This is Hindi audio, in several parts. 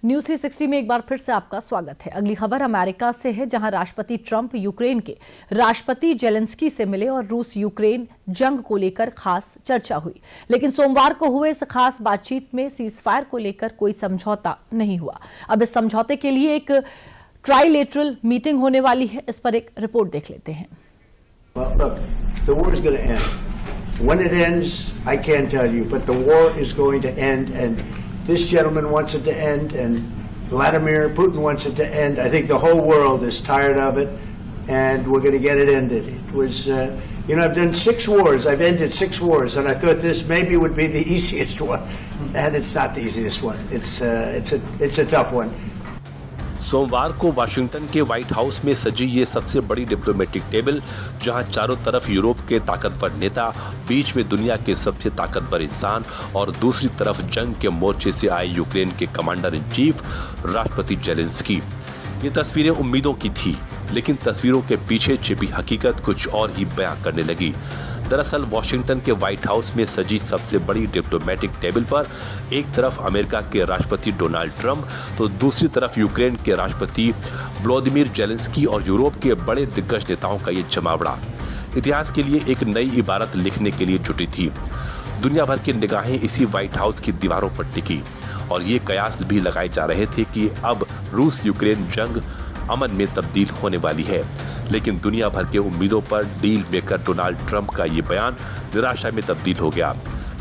न्यूज 360 में एक बार फिर से आपका स्वागत है। अगली खबर अमेरिका से है, जहां राष्ट्रपति ट्रंप यूक्रेन के राष्ट्रपति जेलेंस्की से मिले और रूस यूक्रेन जंग को लेकर खास चर्चा हुई। लेकिन सोमवार को हुए इस खास बातचीत में सीजफायर को लेकर कोई समझौता नहीं हुआ। अब इस समझौते के लिए एक ट्राइलेटरल मीटिंग होने वाली है। इस पर एक रिपोर्ट देख लेते हैं। When it ends, I can't tell you, but the war is going to end, and this gentleman wants it to end, and Vladimir Putin wants it to end. I think the whole world is tired of it, and we're going to get it ended. It was, I've done 6 wars. I've ended 6 wars, and I thought this maybe would be the easiest one, and it's not the easiest one. It's a tough one. सोमवार को वाशिंगटन के व्हाइट हाउस में सजी ये सबसे बड़ी डिप्लोमेटिक टेबल, जहां चारों तरफ यूरोप के ताकतवर नेता, बीच में दुनिया के सबसे ताकतवर इंसान और दूसरी तरफ जंग के मोर्चे से आए यूक्रेन के कमांडर इन चीफ राष्ट्रपति जेलेंस्की। ये तस्वीरें उम्मीदों की थी, लेकिन तस्वीरों के पीछे छिपी हकीकत कुछ और ही बयां करने लगी। दरअसल वाशिंगटन के व्हाइट हाउस में सजी सबसे बड़ी डिप्लोमेटिक टेबल पर एक तरफ अमेरिका के राष्ट्रपति डोनाल्ड ट्रंप तो दूसरी तरफ यूक्रेन के राष्ट्रपति व्लादिमीर जेलेंस्की और यूरोप के बड़े दिग्गज नेताओं का ये जमावड़ा इतिहास के लिए एक नई इबारत लिखने के लिए जुटी थी। दुनिया भर की निगाहें इसी व्हाइट हाउस की दीवारों पर टिकी और ये कयास भी लगाए जा रहे थे कि अब रूस यूक्रेन जंग अमन में तब्दील होने वाली है। लेकिन दुनिया भर के उम्मीदों पर डील मेकर डोनाल्ड ट्रंप का ये बयान निराशा में तब्दील हो गया।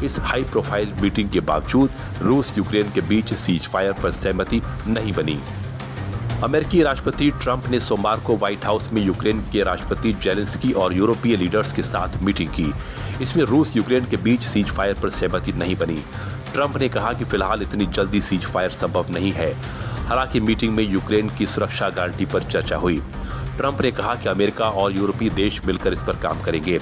इस हाई प्रोफाइल मीटिंग के बावजूद रूस यूक्रेन के बीच सीज फायर पर सहमति नहीं बनी। अमेरिकी राष्ट्रपति ट्रंप ने सोमवार को व्हाइट हाउस में यूक्रेन के राष्ट्रपति जेलेंस्की और यूरोपीय लीडर्स के साथ मीटिंग की। इसमें रूस यूक्रेन के बीच सीज फायर पर सहमति नहीं बनी। ट्रंप ने कहा कि फिलहाल इतनी जल्दी सीज फायर संभव नहीं है। हालांकि मीटिंग में यूक्रेन की सुरक्षा गारंटी पर चर्चा हुई। ट्रंप ने कहा कि अमेरिका और यूरोपीय देश मिलकर इस पर काम करेंगे।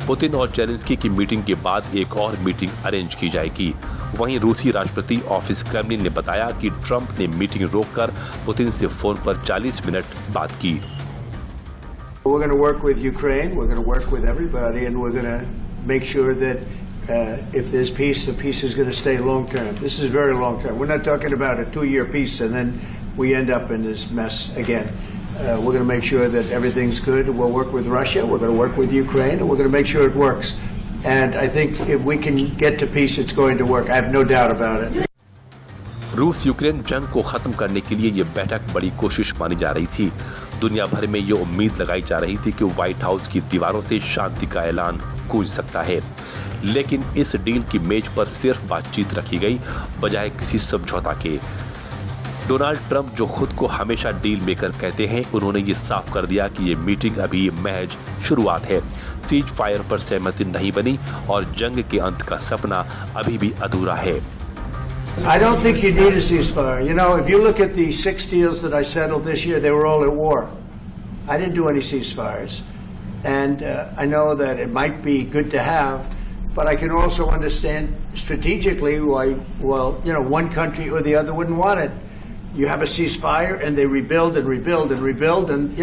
पुतिन और जेलेंस्की की मीटिंग के बाद एक और मीटिंग अरेंज की जाएगी। वहीं रूसी राष्ट्रपति ऑफिस क्रेमलिन ने बताया कि ट्रंप ने मीटिंग रोककर पुतिन से फोन पर 40 मिनट बात की। We're going to work with Ukraine. We're going to work with everybody, and we're going to make sure that if there's peace, the peace is going to stay long term. This is very long term. We're not talking about a 2-year peace and then we end up in this mess again. We're going to make sure that everything's good. We'll work with Russia. We're going to work with Ukraine, and we're going to make sure it works. And I think if we can get to peace, it's going to work. I have no doubt about it. रूस यूक्रेन जंग को खत्म करने के लिए ये बैठक बड़ी कोशिश मानी जा रही थी। दुनिया भर में ये उम्मीद लगाई जा रही थी कि व्हाइट हाउस की दीवारों से शांति का ऐलान गूंज सकता है। लेकिन इस डील की मेज पर सिर्फ बातचीत रखी गई, बजाय किसी समझौता के। डोनाल्ड ट्रंप, जो खुद को हमेशा डील मेकर कहते हैं, उन्होंने ये साफ कर दिया कि ये मीटिंग अभी महज शुरुआत है। सीज फायर पर सहमति नहीं बनी और जंग के अंत का सपना अभी भी अधूरा है। I don't think you need a ceasefire. If you look at the 6 deals that I settled this year, they were all at war. I didn't do any ceasefires. And I know that it might be good to have, but I can also understand strategically why, one country or the other wouldn't want it. You have a ceasefire and they rebuild and rebuild and rebuild, and,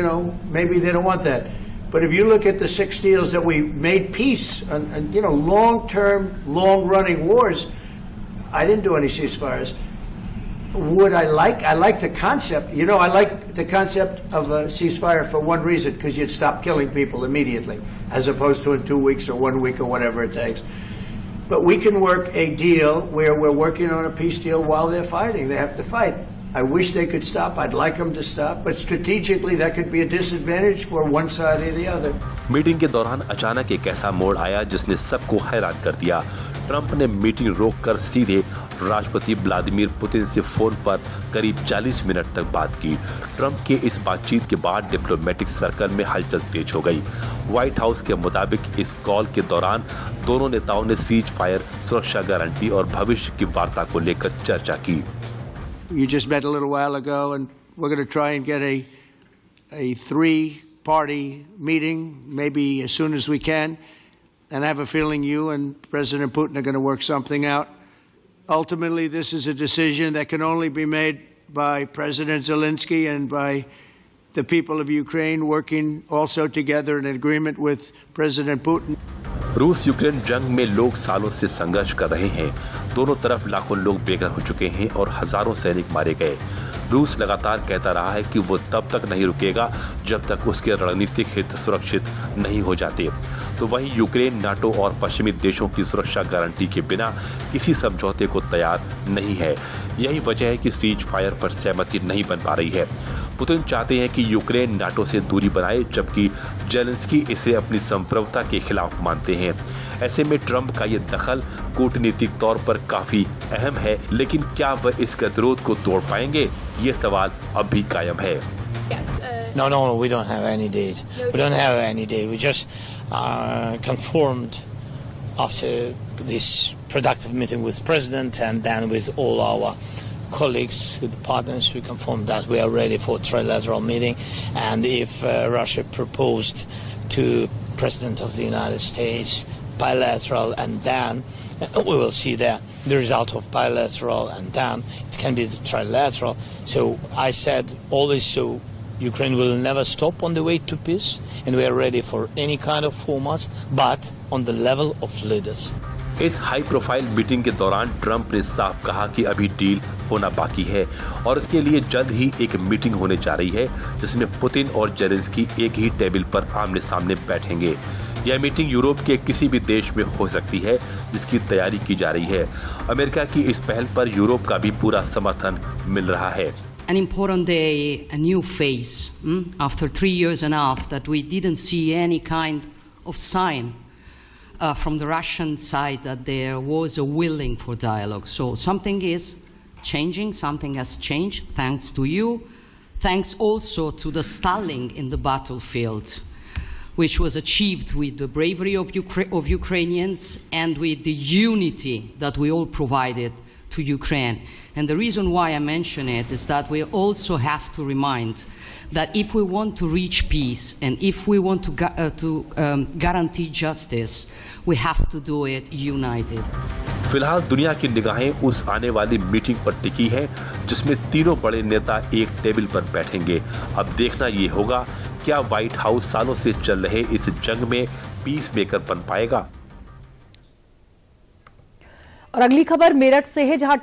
maybe they don't want that. But if you look at the 6 deals that we made peace and long-term, long-running wars, I didn't do any ceasefires. I like the concept. I like the concept of a ceasefire for one reason, because you'd stop killing people immediately, as opposed to in 2 weeks or 1 week or whatever it takes. But we can work a deal where we're working on a peace deal while they're fighting. They have to fight. I wish they could stop. I'd like them to stop. But strategically, that could be a disadvantage for one side or the other. Meeting के दौरान अचानक एक ऐसा मोड़ आया जिसने सबको हैरान कर दिया। ट्रंप ने मीटिंग रोककर सीधे राष्ट्रपति व्लादिमीर पुतिन से फोन पर करीब 40 मिनट तक बात की। ट्रंप के इस बातचीत के बाद डिप्लोमेटिक सर्कल में हलचल तेज हो गई। व्हाइट हाउस के मुताबिक इस कॉल के दौरान दोनों नेताओं ने सीज फायर, सुरक्षा गारंटी और भविष्य की वार्ता को लेकर चर्चा की। You just met a little while ago, and we're going to try and get a 3-party meeting, maybe as soon as we can. And I have a feeling you and President Putin are going to work something out. Ultimately, this is a decision that can only be made by President Zelensky and by the people of Ukraine working also together in agreement with President Putin. रूस यूक्रेन जंग में लोग सालों से संघर्ष कर रहे हैं। दोनों तरफ लाखों लोग बेघर हो चुके हैं और हजारों सैनिक मारे गए। रूस लगातार कहता रहा है कि वो तब तक नहीं रुकेगा जब तक उसके रणनीतिक हित सुरक्षित नहीं हो जाते। तो वहीं यूक्रेन नाटो और पश्चिमी देशों की सुरक्षा गारंटी के बिना किसी समझौते को तैयार नहीं है। यही वजह है कि सीज फायर पर सहमति नहीं बन पा रही है। पुतिन चाहते हैं कि यूक्रेन नाटो से दूरी बनाए, जबकि जेलेंस्की इसे अपनी संप्रभुता के खिलाफ मानते हैं। ऐसे में ट्रंप का ये दखल कूटनीतिक तौर पर काफी अहम है, लेकिन क्या वह इस गतिरोध को तोड़ पाएंगे, ये सवाल अब भी कायम है। No, we don't have any date. We don't have any date. We just conformed after this productive meeting with President and then with all our colleagues, with the partners, we confirmed that we are ready for trilateral meeting. And if Russia proposed to President of the United States bilateral, and then we will see the result of bilateral, and then it can be the trilateral. So I said always, so Ukraine will never stop on the way to peace, and we are ready for any kind of formats, but on the level of leaders. इस हाई प्रोफाइल मीटिंग के दौरान ट्रंप ने साफ कहा कि अभी डील होना बाकी है और इसके लिए जल्द ही एक मीटिंग होने जा रही है, जिसमें पुतिन और जेलेंस्की एक ही टेबल पर आमने सामने बैठेंगे। यह मीटिंग यूरोप के किसी भी देश में हो सकती है, जिसकी तैयारी की जा रही है। अमेरिका की इस पहल पर यूरोप का भी पूरा समर्थन मिल रहा है। An important day, a new phase. After 3 years and a half that we didn't see any kind of sign from the Russian side that there was a willing for dialogue. So something is changing, something has changed, thanks to you. Thanks also to the stalling in the battlefield, which was achieved with the bravery of Ukrainians and with the unity that we all provided to Ukraine. And the reason why I mention it is that we also have to remind that if we want to reach peace and if we want to guarantee justice, we have to do it united. फिलहाल दुनिया की निगाहें उस आने वाली मीटिंग पर टिकी है, जिसमें तीनों बड़े नेता एक टेबल पर बैठेंगे। अब देखना ये होगा, क्या व्हाइट हाउस सालों से चल रहे इस जंग में पीस मेकर बन पाएगा। और अगली खबर मेरठ से है, जहां